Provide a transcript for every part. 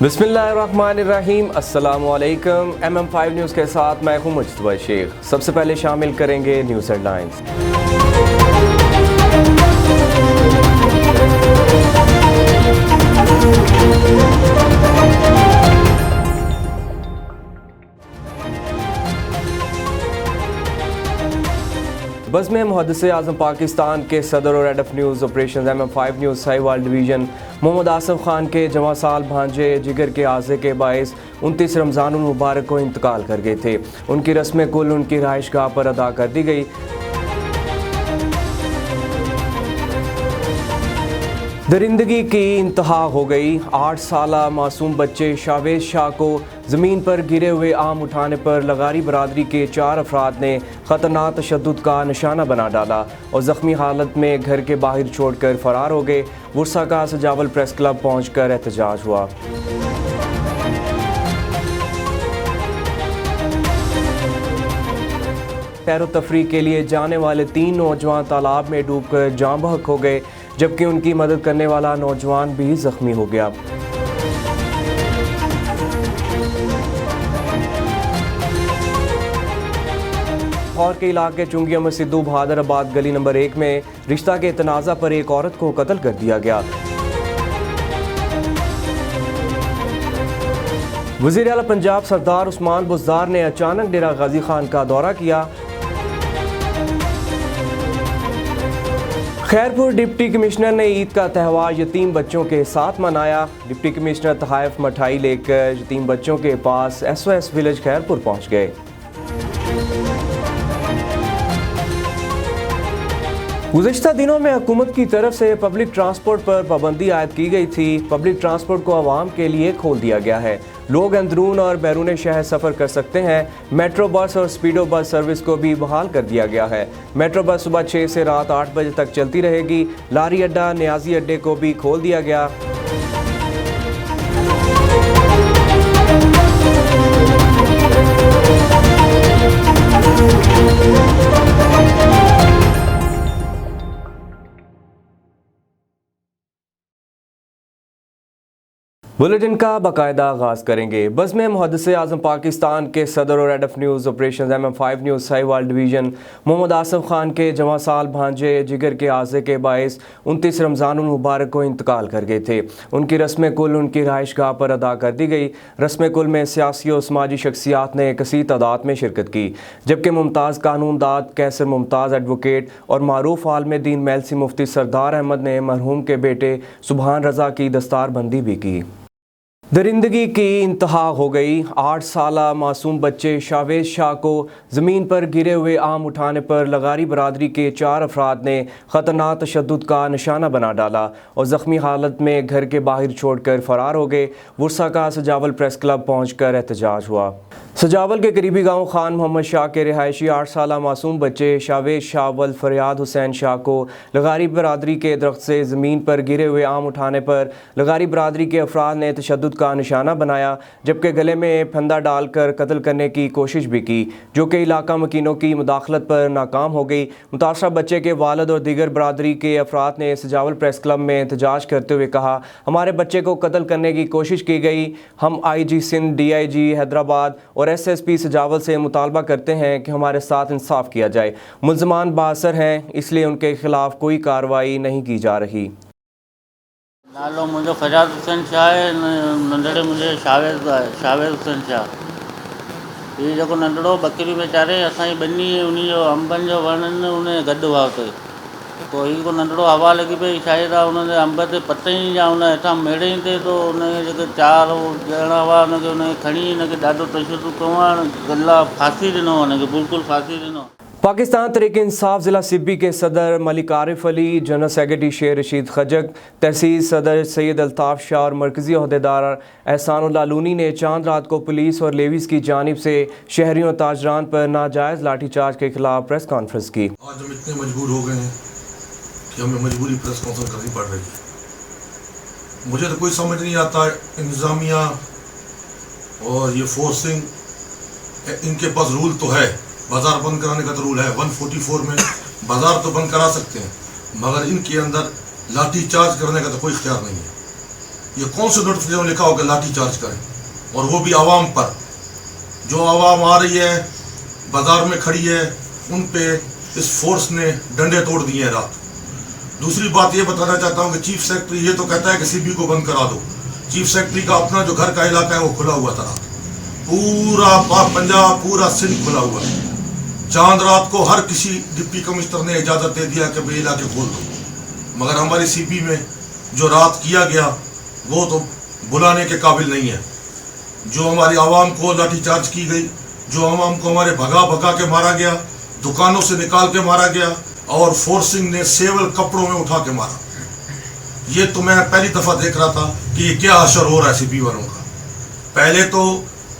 बिस्मिल्लाहिर्रहमानिर्रहीम। अस्सलाम वालेकुम। MM5 न्यूज़ के साथ मैं हूं मुज्तबा शेख। सबसे पहले शामिल करेंगे न्यूज़ हेडलाइंस। बज़्म मुहद्दिस आज़म पाकिस्तान के सदर और head of news operation MM5 news Sahiwal division Mohammad Asif Khan के जवां साल भांजे जिगर के आज़े के बाइस 29 रमज़ानुल मुबारक को इंतकाल कर गए थे। उनकी रस्म कुल उनकी रहाइशगाह पर अदा कर दी गई। दरिंदगी की इंतहा हो गई। 8 साला मासूम बच्चे शावेज शाह को ज़मीन पर गिरे हुए आम उठाने पर लगारी बरादरी के 4 अफराद ने ख़तरनाक तशद्दुद का निशाना बना डाला और ज़ख्मी हालत में घर के बाहर छोड़कर फ़रार हो गए। वर्सा का सजावल प्रेस क्लब पहुंचकर एहतजाज हुआ। सैर तफरीह के लिए जाने वाले 3 नौजवान तालाब में डूबकर जाँ बहक हो गए, जबकि उनकी मदद करने वाला नौजवान भी जख्मी हो गया। लाहौर के इलाके चुंगिया में सिद्धू बहादुराबाद गली नंबर 1 में रिश्ता के तनाज़ा पर एक औरत को कत्ल कर दिया गया। वज़ीर आला पंजाब सरदार उस्मान बुज़दार ने अचानक डेरा गाजी खान का दौरा किया। खैरपुर डिप्टी कमिश्नर ने ईद का त्यौहार यतीम बच्चों के साथ मनाया। डिप्टी कमिश्नर तहाइफ मिठाई लेकर यतीम बच्चों के पास SOS विलेज खैरपुर पहुंच गए। गुज़िश्ता दिनों में हुकूमत की तरफ से पब्लिक ट्रांसपोर्ट पर पाबंदी आयद की गई थी। पब्लिक ट्रांसपोर्ट को आवाम के लिए खोल दिया गया है। लोग अंदरून और बैरून शहर सफ़र कर सकते हैं। मेट्रो बस और स्पीडो बस सर्विस को भी बहाल कर दिया गया है। मेट्रो बस सुबह 6 से रात 8 बजे तक चलती रहेगी। लारी अड्डा न्याजी अड्डे को भी खोल दिया गया। बुलेटिन का बाकायदा आगाज़ करेंगे। बज़्म मुहद्दिस आज़म पाकिस्तान के सदर और head of news operation MM5 news Sahiwal division Mohammad Asif Khan के जवां साल भांजे जिगर के आज़े के बाइस 29 रमज़ानुल मुबारक को इंतकाल कर गए थे। उनकी रस्म कुल उनकी रहाइशगाह पर अदा कर दी गई। रस्म कुल में सियासी और समाजी शख्सियात ने कसीर तादाद में शिरकत की, जबकि मुमताज़ कानून दाद कैसर मुमताज़ एडवोकेट और मारूफ आलम दीन मेलसी मुफ्ती सरदार अहमद ने मरहूम के बेटे सुबहान रज़ा की दस्तारबंदी भी की। दरिंदगी की इंतहा हो गई। 8 साला मासूम बच्चे शावेज शाह को ज़मीन पर गिरे हुए आम उठाने पर लगारी बरादरी के 4 अफराद ने ख़तरनाक तशद्दुद का निशाना बना डाला और ज़ख्मी हालत में घर के बाहर छोड़कर फ़रार हो गए। वर्सा का सजावल प्रेस क्लब पहुंचकर एहतजाज हुआ। सजावल के करीबी गांव खान मोहम्मद शाह के रिहायशी 8 साला मासूम बच्चे शावेज शाह वल फरियाद हुसैन शाह को लगारी बरादरी के दरख्त से ज़मीन पर गिरे हुए आम उठाने पर लगारी बरादरी के अफराद ने तशद्दुद का निशाना बनाया, जबकि गले में फंदा डालकर कत्ल करने की कोशिश भी की, जो कि इलाका मकीनों की मुदाखलत पर नाकाम हो गई। मुतासरा बच्चे के वालिद और दीगर बरादरी के अफराद ने सजावल प्रेस क्लब में एहतजाज करते हुए कहा, हमारे बच्चे को कत्ल करने की कोशिश की गई। हम IG सिंध, DIG हैदराबाद और SSP सजावल से मुतालबा करते हैं कि हमारे साथ इंसाफ किया जाए। मुल्ज़मान बाअसर हैं, इसलिए उनके खिलाफ कोई कार्रवाई नहीं की जा रही। नालो मुझे फरियाद हुसैन शाह है, नंढड़े मुझे शावेज हुसैन शाह। ये जो नंढड़ो बकरी वेचारे असांजी बनी उन जो अंबनि जो वणनि उन गॾु हुआ हुते, तो ही को नंढड़ो हवा लॻी पई। शायद उन अंब ते पतई या उन हेठां मेड़े ते, तो उन जेके 4 ॼणा हुआ उनखे उन खणी हिनखे ॾाढो तशद्दुद कयो आहे। गला फांसी ॾिनो, हुनखे बिल्कुलु फांसी ॾिनो। पाकिस्तान तहरीक इंसाफ ज़िला सिब्बी के सदर मलिक आरिफ अली, जनरल सेक्रेटरी शेर रशीद खजक, तहसील सदर सैयद अल्ताफ़ शाह और मरकज़ी अहदेदार एहसानुल्लाह लूनी ने चांद रात को पुलिस और लेवीज़ की जानिब से शहरियों और ताजरान पर नाजायज़ लाठीचार्ज के खिलाफ प्रेस कॉन्फ्रेंस की। आज हम इतने मजबूर हो गए हैं कि हमें मजबूरी प्रेस कॉन्फ्रेंस करनी पड़ रही है। मुझे तो कोई समझ नहीं आता, इंतज़ामिया और ये फोर्सिंग, इनके पास रूल तो है, बाज़ार बंद कराने का तो रूल है। 144 में बाज़ार तो बंद करा सकते हैं, मगर इनके अंदर लाठी चार्ज करने का तो कोई इख्तियार नहीं है। ये कौन से नोटिफिकेशन में लिखा होगा लाठी चार्ज करें, और वो भी आवाम पर। जो आवाम आ रही है, बाजार में खड़ी है, उन पे इस फोर्स ने डंडे तोड़ दिए हैं रात। दूसरी बात ये बताना चाहता हूँ कि चीफ सेक्रेटरी ये तो कहता है कि सीबी को बंद करा दो। चीफ सेक्रेटरी का अपना जो घर का इलाका है वो खुला हुआ था रात, पूरा पंजाब, पूरा सिंध खुला हुआ है। चांद रात को हर किसी डिप्टी कमिश्नर ने इजाज़त दे दिया कि भाई इलाके खोल दो, मगर हमारी सीपी में जो रात किया गया वो तो बुलाने के काबिल नहीं है। जो हमारी आवाम को लाठीचार्ज की गई, जो आवाम को हमारे भगा भगा के मारा गया, दुकानों से निकाल के मारा गया, और फोर्सिंग ने सेवल कपड़ों में उठा के मारा, ये तो मैं पहली दफ़ा देख रहा था कि ये क्या असर हो रहा है सीपी वालों का। पहले तो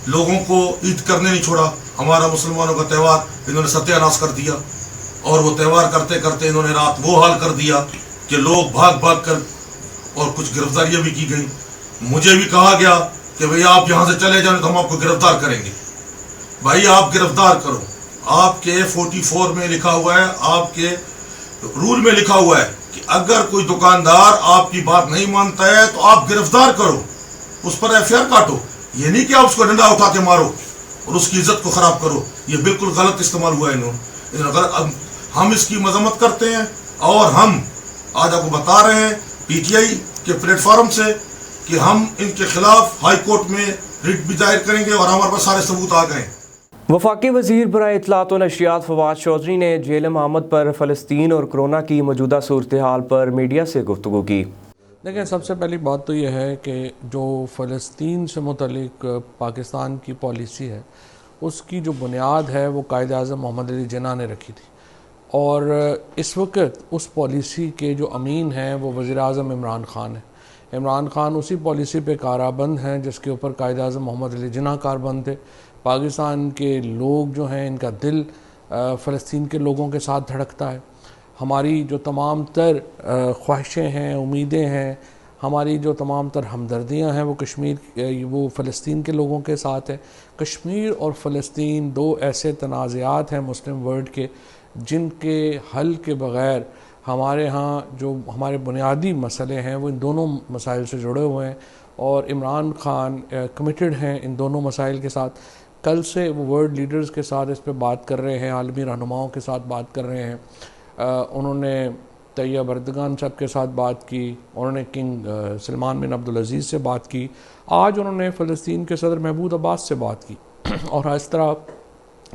लोगों को ईद करने नहीं छोड़ा, हमारा मुसलमानों का त्यौहार इन्होंने सत्यानाश कर दिया, और वो त्यौहार करते करते इन्होंने रात वो हाल कर दिया कि लोग भाग भाग कर, और कुछ गिरफ्तारियाँ भी की गई। मुझे भी कहा गया कि भाई आप यहाँ से चले जाएं तो हम आपको गिरफ्तार करेंगे। भाई आप गिरफ्तार करो, आपके 44 में लिखा हुआ है, आपके रूल में लिखा हुआ है कि अगर कोई दुकानदार आपकी बात नहीं मानता है तो आप गिरफ्तार करो, उस पर एफआईआर काटो। ये नहीं कि आप उसको डंडा उठा के मारो और उसकी इज्जत को खराब करो। ये बिल्कुल गलत इस्तेमाल हुआ है इन्होंने गलत। हम इसकी मजम्मत करते हैं, और हम आज आपको बता रहे हैं पीटीआई के प्लेटफॉर्म से कि हम इनके खिलाफ हाई कोर्ट में रिट भी दायर करेंगे, और हमारे पास सारे सबूत आ गए। वफाकी वज़ीर बराए इत्तलात व नशरियात फवाद चौधरी ने जेएलएम अहमद पर फ़लस्तीन और कोरोना की मौजूदा सूरत हाल पर मीडिया से गुफ्तगू की। देखिए, सबसे पहली बात तो यह है कि जो फ़लस्तीन से मुतल्लिक पाकिस्तान की पॉलिसी है, उसकी जो बुनियाद है वो कायद-ए-आज़म मोहम्मद अली जिन्ना ने रखी थी, और इस वक्त उस पॉलिसी के जो अमीन हैं वो वज़ीर-ए-आज़म इमरान ख़ान है। इमरान ख़ान उसी पॉलिसी पे काराबंद हैं जिसके ऊपर कायद-ए-आज़म मोहम्मद अली जिन्ना कारबंद थे। पाकिस्तान के लोग जो हैं, इनका दिल फ़लस्तीन के लोगों के साथ धड़कता है। हमारी जो तमाम तर ख्वाहिशें हैं, उम्मीदें हैं, हमारी जो तमाम तर हमदर्दियाँ हैं वो फ़लस्तीन के लोगों के साथ है। कश्मीर और फ़लस्तीन दो ऐसे तनाज़ात हैं मुस्लिम वर्ल्ड के जिनके हल के बग़ैर हमारे यहाँ जो हमारे बुनियादी मसले हैं वो इन दोनों मसाइल से जुड़े हुए हैं, और इमरान ख़ान कमिटेड हैं इन दोनों मसाइल के साथ। कल से वो वर्ल्ड लीडर्स के साथ इस पे बात कर रहे हैं, आलमी रहनुमाओं के साथ बात कर रहे हैं। उन्होंने तैयब अर्दगान साहब के साथ बात की, उन्होंने किंग सलमान बिन अब्दुल अज़ीज़ से बात की, आज उन्होंने फ़लस्तीन के सदर महमूद अब्बास से बात की, और इस तरह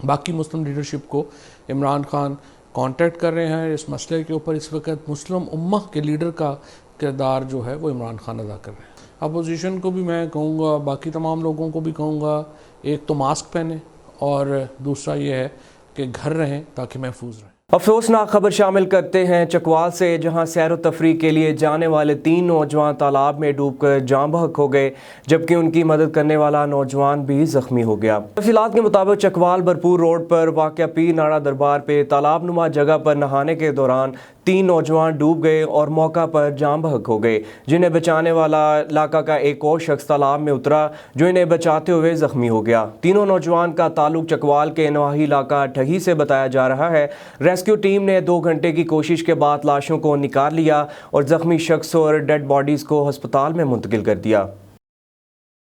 बाकी मुस्लिम लीडरशिप को इमरान ख़ान कांटेक्ट कर रहे हैं इस मसले के ऊपर। इस वक्त मुस्लिम उम्मह के लीडर का किरदार जो है वो इमरान ख़ान अदा कर रहे हैं। अपोजिशन को भी मैं कहूँगा, बाकी तमाम लोगों को भी कहूँगा, एक तो मास्क पहने, और दूसरा ये है कि घर रहें ताकि महफूज रहें। अफसोसनाक खबर शामिल करते हैं चकवाल से, जहां सैर व तफरीह के लिए जाने वाले 3 नौजवान तालाब में डूबकर जान बहक हो गए, जबकि उनकी मदद करने वाला नौजवान भी जख्मी हो गया। तफसीलात के मुताबिक चकवाल भरपूर रोड पर वाक़या पीर नाड़ा दरबार पे तालाब नुमा जगह पर नहाने के दौरान 3 नौजवान डूब गए और मौका पर जान बहक हो गए, जिन्हें बचाने वाला इलाका का एक और शख्स तालाब में उतरा, जो इन्हें बचाते हुए जख्मी हो गया। तीनों नौजवान का ताल्लुक चकवाल के नवाही इलाका ठगी से बताया जा रहा है। रेस्क्यू टीम ने 2 घंटे की कोशिश के बाद लाशों को निकाल लिया और जख्मी शख्स और डेड बॉडीज़ को अस्पताल में मुंतकिल कर दिया।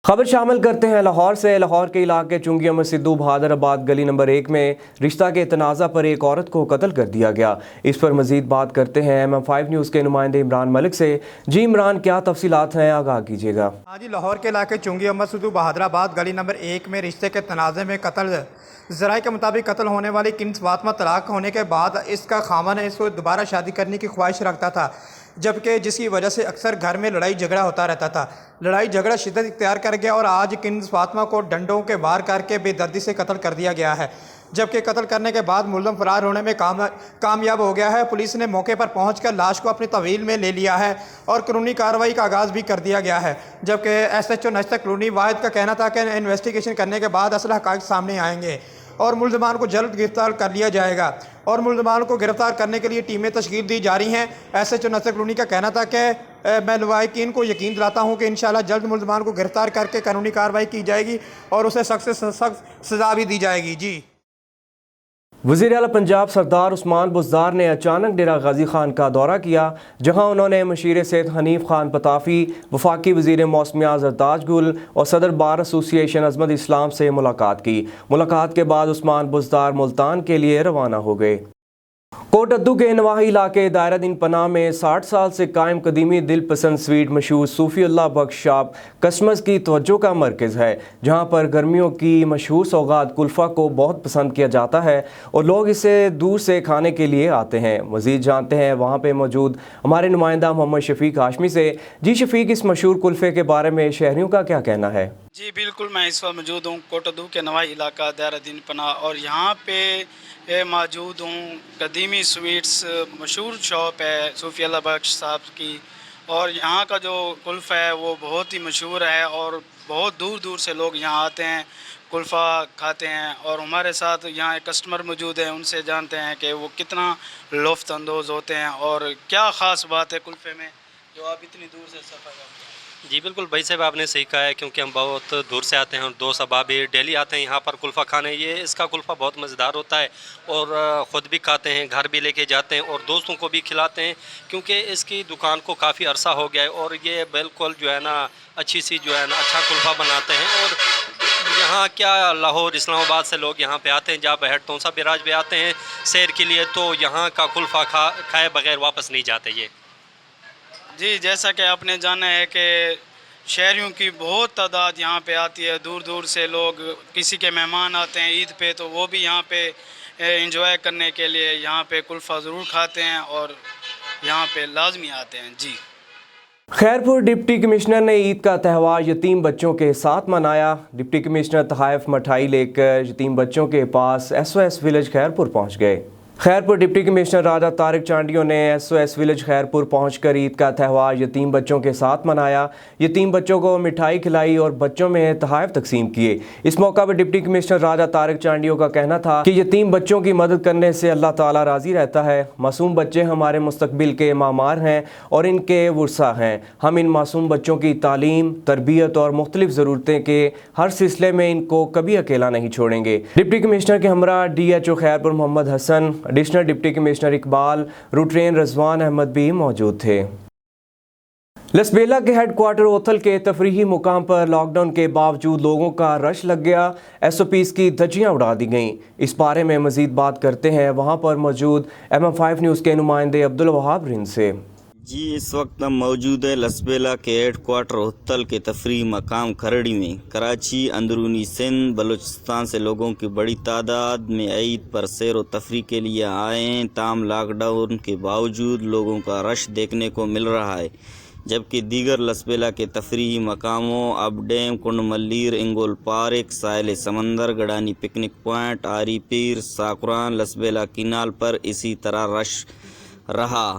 खबर शामिल करते हैं लाहौर से। लाहौर के इलाके चुंगी अहमद सिद्धू बहादुराबाद गली नंबर 1 में रिश्ता के तनाज़ा पर एक औरत को कत्ल कर दिया गया। इस पर मजीद बात करते हैं MM5 न्यूज़ के नुमाइंदे इमरान मलिक से। जी इमरान, क्या तफसीलात हैं, आगाह कीजिएगा। हाँ जी, लाहौर के इलाके चुंगी अहमद सिद्धू बहादुराबाद गली नंबर 1 में रिश्ते के तनाज़े में कत्ल। ज़राए के मुताबिक कत्ल होने वाली किन्स फातिमा तलाक होने के बाद इसका खामन इसको दोबारा शादी करने की ख्वाहिश रखता था, जबकि जिसकी वजह से अक्सर घर में लड़ाई झगड़ा होता रहता था। लड़ाई झगड़ा शिद्दत इख्तियार कर गया और आज किन्स फातिमा को डंडों के वार करके बेदर्दी से कत्ल कर दिया गया है, जबकि कत्ल करने के बाद मुलज़म फरार होने में कामयाब हो गया है। पुलिस ने मौके पर पहुंचकर लाश को अपनी तहवील में ले लिया है और कानूनी कार्रवाई का आगाज़ भी कर दिया गया है, जबकि SHO नशरत कॉलोनी वाहिद का कहना था कि इन्वेस्टिगेशन करने के बाद असल हक़ाइक़ सामने आएंगे और मुलज़मान को जल्द गिरफ्तार कर लिया जाएगा, और मुलज़मान को गिरफ्तार करने के लिए टीमें तश्कील दी जा रही हैं। SHO नशरत कॉलोनी का कहना था कि मैं लवाहिकीन को यकीन दिलाता हूँ कि इंशाअल्लाह जल्द मुलज़मान को गिरफ्तार करके कानूनी कार्रवाई की जाएगी और उसे सख्त से सख्त सज़ा भी दी जाएगी। जी। वज़ीर आला पंजाब सरदार उस्मान बुज़दार ने अचानक डेरा गाजी खान का दौरा किया, जहां उन्होंने मशीर सेहत हनीफ खान पताफ़ी, वफाकी वज़ीर मौसमियात जरताज गुल और सदर बार एसोसिएशन अजमत इस्लाम से मुलाकात की। मुलाकात के बाद उस्मान बुज़दार मुल्तान के लिए रवाना हो गए। कोटद्दू के नवाही इलाके दायरा दिन पनाह में 60 साल से कायम कदीमी दिल पसंद स्वीट मशहूर सूफ़ीउल्लाह बख्श शॉप कस्टमर्स की तवज्जो का मरकज़ है, जहां पर गर्मियों की मशहूर सौगात कुल्फ़ा को बहुत पसंद किया जाता है और लोग इसे दूर से खाने के लिए आते हैं। मज़ीद जानते हैं वहां पे मौजूद हमारे नुमाइंदा मोहम्मद शफीक हाशमी से। जी शफीक, इस मशहूर कुल्फ़े के बारे में शहरियों का क्या कहना है? जी बिल्कुल, मैं इस वक्त मौजूद हूँ कोटद्दू के नवाही इलाका दायरा दिन पनाह और यहाँ पे मौजूद हूँ कदीमी स्वीट्स मशहूर शॉप है सूफ़ीउल्लाह बख्श साहब की, और यहाँ का जो कुल्फ़ा है वो बहुत ही मशहूर है और बहुत दूर दूर से लोग यहाँ आते हैं, कुल्फ़ा खाते हैं। और हमारे साथ यहाँ एक कस्टमर मौजूद है, उनसे जानते हैं कि वो कितना लुत्फ़ अंदोज़ होते हैं और क्या ख़ास बात है कुल्फ़े में जो आप इतनी दूर से सफ़र करते हैं। जी बिल्कुल भाई साहब, आपने सही कहा है, क्योंकि हम बहुत दूर से आते हैं और दोस्त अहबाब भी डेली आते हैं यहाँ पर कुल्फ़ा खाने। ये इसका कुल्फ़ा बहुत मज़ेदार होता है और ख़ुद भी खाते हैं, घर भी लेके जाते हैं और दोस्तों को भी खिलाते हैं, क्योंकि इसकी दुकान को काफ़ी अरसा हो गया है और ये बिल्कुल जो है ना अच्छी सी जो है ना अच्छा कुल्फ़ा बनाते हैं। और यहाँ क्या लाहौर इस्लामाबाद से लोग यहाँ पे आते हैं, जहाँ बहट तोंसा बिराज पे आते हैं सैर के लिए, तो यहाँ का कुल्फ़ा खाए बगैर वापस नहीं जाते ये। जी, जैसा कि आपने जाना है कि शहरियों की बहुत तादाद यहाँ पे आती है, दूर दूर से लोग, किसी के मेहमान आते हैं ईद पे तो वो भी यहाँ पे एंजॉय करने के लिए यहाँ पे कुल्फ़ा ज़रूर खाते हैं और यहाँ पे लाजमी आते हैं। जी, खैरपुर डिप्टी कमिश्नर ने ईद का त्यौहार यतीम बच्चों के साथ मनाया। डिप्टी कमिश्नर तहाइफ मिठाई लेकर यतीम बच्चों के पास SOS विलेज खैरपुर पहुँच गए। खैरपुर डिप्टी कमिश्नर राजा तारिक चांडियों ने SOS विलेज खैरपुर पहुंचकर ईद का त्यौहार यतीम बच्चों के साथ मनाया। यतीम बच्चों को मिठाई खिलाई और बच्चों में तोहफ़े तकसीम किए। इस मौका पर डिप्टी कमिश्नर राजा तारिक चांडियों का कहना था कि यतीम बच्चों की मदद करने से अल्लाह ताला राज़ी रहता है। मासूम बच्चे हमारे मुस्तकबिल के मामार हैं और इनके वर्सा हैं। हम इन मासूम बच्चों की तालीम, तरबियत और मुख्तलिफ ज़रूरतें के हर सिलसिले में इनको कभी अकेला नहीं छोड़ेंगे। डिप्टी कमिश्नर के हमरा DHO Khairpur Mohammad Hasan, additional deputy commissioner Iqbal, रूट्रेन रजवान अहमद भी मौजूद थे। लसबेला के हेडक्वार्टर ओथल के तफरीही मुकाम पर लॉकडाउन के बावजूद लोगों का रश लग गया। SOPs की धज्जियां उड़ा दी गईं। इस बारे में मजीद बात करते हैं वहां पर मौजूद MM5 न्यूज़ के नुमाइंदे अब्दुल वहाब रिंद से। जी, इस वक्त हम मौजूद है लसबेला के हेडक्वार्टर होतल के तफरी मकाम खरड़ी में। कराची, अंदरूनी सिंध, बलूचिस्तान से लोगों की बड़ी तादाद में ईद पर सैर व तफरी के लिए आए हैं। ताम लॉकडाउन के बावजूद लोगों का रश देखने को मिल रहा है, जबकि दीगर लसबेला के तफरी मकामों अब डैम, कुंड मल्लीर, इंगोल पार्क, साहिल समंदर, गडानी पिकनिक पॉइंट, आरी पीर, साकुरान, लसबेला किनाल पर इसी तरह रश रहा।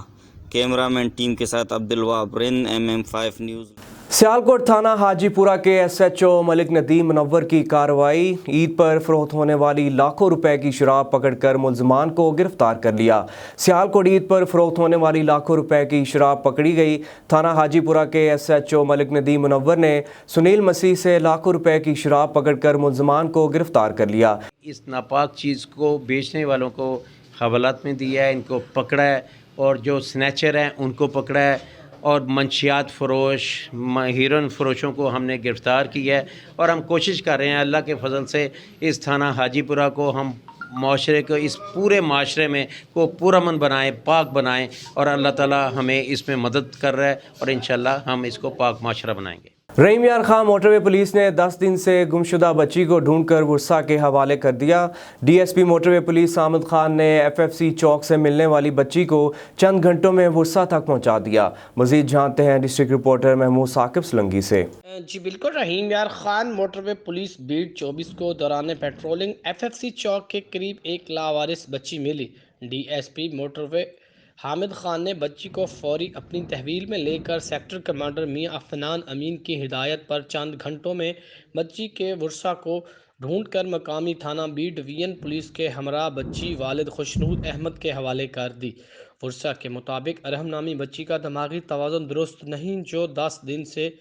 कैमरामैन टीम के साथ अब्दुल वहाब रिंद, MM5 न्यूज़। सियालकोट थाना हाजीपुरा के SHO मलिक नदीम मुनव्वर की कार्रवाई। ईद पर फरोख्त होने वाली लाखों रुपए की शराब पकड़कर मुलजमान को गिरफ्तार कर लिया। सियालकोट ईद पर फरोख्त होने वाली लाखों रुपए की शराब पकड़ी गई। थाना हाजीपुरा के SHO मलिक नदीम मुनव्वर ने सुनील मसीह से लाखों रुपए की शराब पकड़कर मुलजमान को गिरफ्तार कर लिया। इस नापाक चीज़ को बेचने वालों को हवालात में दिया है, इनको पकड़ा है और जो स्नैचर हैं उनको पकड़ा है और मंशियात फ़रोश, हीरोइन फ़रोशों को हमने गिरफ़्तार किया है। और हम कोशिश कर रहे हैं अल्लाह के फ़ज़ल से इस थाना हाजीपुरा को हम माशरे को, इस पूरे माशरे में को पुरअमन बनाएं, पाक बनाएं, और अल्लाह ताला हमें इसमें मदद कर रहा है और इंशाअल्लाह हम इसको पाक माशरा बनाएंगे। रहीम यार खां मोटरवे पुलिस ने 10 दिन से गुमशुदा बच्ची को ढूंढकर वर्सा के हवाले कर दिया। DSP मोटरवे पुलिस आमद खान ने FFC चौक से मिलने वाली बच्ची को चंद घंटों में वर्सा तक पहुंचा दिया। मजीद जानते हैं डिस्ट्रिक्ट रिपोर्टर महमूद साकिब सलंगी से। जी बिल्कुल, रहीम यार खान मोटरवे पुलिस बीट 24 को दौरान पेट्रोलिंग FFC चौक के करीब एक लावारिस बच्ची मिली। DSP मोटरवे हामिद खान ने बच्ची को फौरी अपनी तहवील में लेकर सेक्टर कमांडर मियां अफनान अमीन की हिदायत पर चंद घंटों में बच्ची के वर्सा को ढूंढकर मकामी थाना बी डिवीजन पुलिस के हमरा बच्ची वालिद खुशनूद अहमद के हवाले कर दी। वर्सा के मुताबिक अरहम नामी बच्ची का दिमागी तवाज़ुन दुरुस्त नहीं, जो 10 दिन से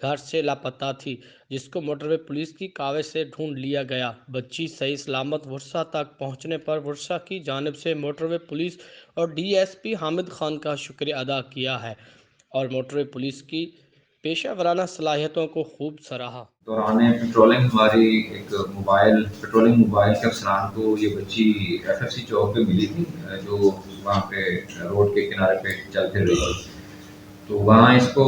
घर से लापता थी, जिसको मोटरवे पुलिस की कावज से ढूंढ लिया गया। बच्ची सही सलामत वर्षा तक पहुंचने पर वर्षा की जानिब से मोटरवे पुलिस और डीएसपी हामिद खान का शुक्रिया अदा किया है और मोटरवे पुलिस की पेशा वराना सलाहियतों को खूब सराहा। दौरान पेट्रोलिंग हमारी एक पेट्रोलिंग मोबाइल के अफसरान को ये बच्ची एफएफसी चौक पे मिली थी, जो वहाँ पे रोड के किनारे पे चल फिर रही थी। तो वहाँ इसको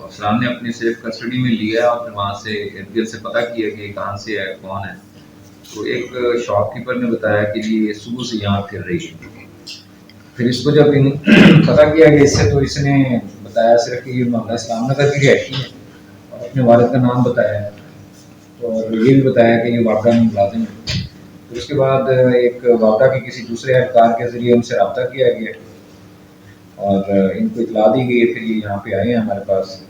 अफसरान ने अपनी सेफ कस्टडी में लिया और फिर वहाँ से इर्द गिर्द से पता किया कि कहाँ से है, कौन है। तो एक शॉपकीपर ने बताया कि ये सुबह से यहाँ फिर रही है। फिर इसको जब पता किया कि इससे, तो इसने बताया सिर्फ कि ये मोहम्मद इस्लाम नगर की रहती है और अपने वालिद का नाम बताया और ये भी बताया कि ये वाक़ा में मुलाजिम है। तो उसके बाद एक वाक़ा के किसी दूसरे एहलकार के ज़रिए उनसे रब्ता किया गया और इनको इतला दी गई। फिर ये यहाँ पे आए हैं हमारे पास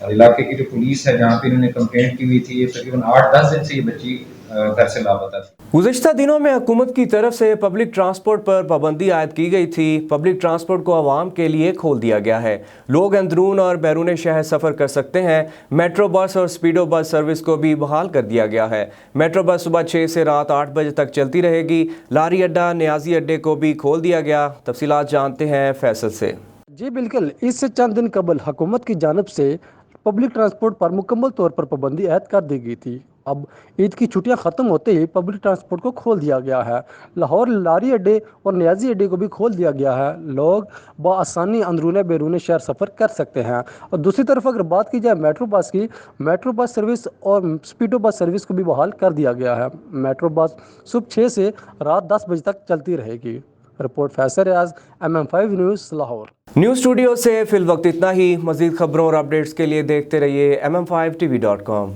और इलाके की जो पुलिस है जहाँ पे इन्होंने कंप्लेंट की हुई थी, ये तकरीबन 8-10 दिन से ये बच्ची घर से लापता थी। गुज़िश्ता दिनों में हुकूमत की तरफ से पब्लिक ट्रांसपोर्ट पर पाबंदी आयद की गई थी। पब्लिक ट्रांसपोर्ट को आवाम के लिए खोल दिया गया है। लोग अंदरून और बैरून शहर सफ़र कर सकते हैं। मेट्रो बस और स्पीडो बस सर्विस को भी बहाल कर दिया गया है। मेट्रो बस सुबह 6 से रात 8 बजे तक चलती रहेगी। लारी अड्डा, न्याजी अड्डे को भी खोल दिया गया। तफसीलात जानते हैं फैसल से। जी बिल्कुल, इससे चंद दिन कबल हुकूमत की जानिब से पब्लिक ट्रांसपोर्ट पर मुकम्मल तौर पर पाबंदी आयद कर दी गई थी। अब ईद की छुट्टियां ख़त्म होते ही पब्लिक ट्रांसपोर्ट को खोल दिया गया है। लाहौर लारी अड्डे और न्याजी अड्डे को भी खोल दिया गया है। लोग बआसानी अंदरून बैरून शहर सफ़र कर सकते हैं। और दूसरी तरफ अगर बात की जाए मेट्रो बस की, मेट्रो बस सर्विस और स्पीडो बस सर्विस को भी बहाल कर दिया गया है। मेट्रो बस सुबह 6 से रात 10 बजे तक चलती रहेगी। रिपोर्ट फैसल रियाज, MM5 news, Lahore. News studio से फिल वक्त इतना ही। मज़ीद खबरों और अपडेट्स के लिए देखते रहिए MM5TV.com।